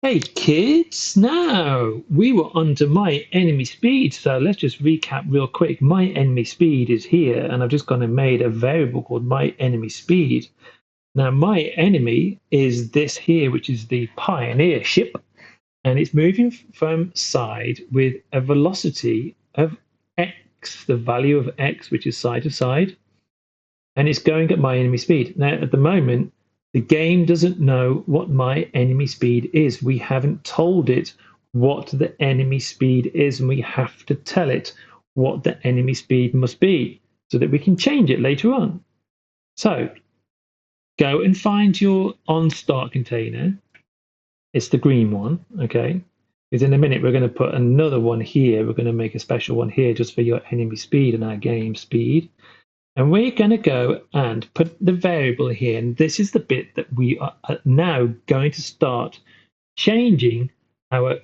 Hey kids, now we were under my enemy speed, so let's just recap real quick. My enemy speed is here, and I've just gone and made a variable called my enemy speed. Now my enemy is this here, which is the Pioneer ship, and it's moving from side with a velocity of x, the value of x, which is side to side, and it's going at my enemy speed. Now, at the moment, the game doesn't know what my enemy speed is. We haven't told it what the enemy speed is, and we have to tell it what the enemy speed must be so that we can change it later on. So go and find your on start container. It's the green one, okay? Because in a minute, we're going to put another one here. We're going to make a special one here just for your enemy speed and our game speed. And we're going to go and put the variable here. And this is the bit that we are now going to start changing our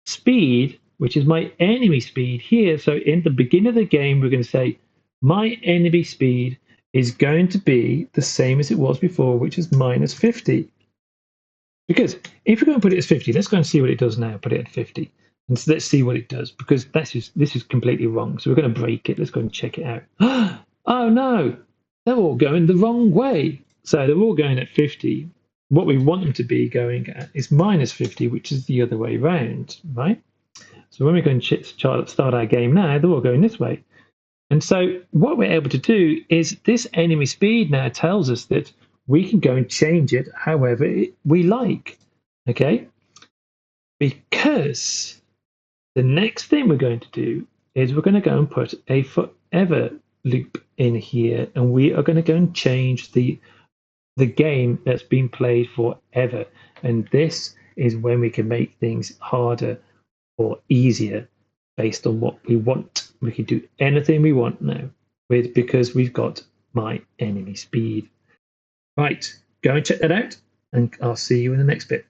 speed, which is my enemy speed here. So in the beginning of the game, we're going to say my enemy speed is going to be the same as it was before, which is minus 50. Because if we're going to put it as 50, let's go and see what it does now. Put it at 50. And so let's see what it does, because this is completely wrong. So we're going to break it. Let's go and check it out. Oh no, they're all going the wrong way. So they're all going at 50. What we want them to be going at is minus 50, which is the other way round, right? So when we go and start our game now, they're all going this way. And so what we're able to do is this enemy speed now tells us that we can go and change it however we like, okay? Because the next thing we're going to do is we're going to go and put a forever loop in here, and we are going to go and change the game that's been played forever. And this is when we can make things harder or easier based on what we want. We can do anything we want now because we've got my enemy speed. Right, go and check that out, and I'll see you in the next bit.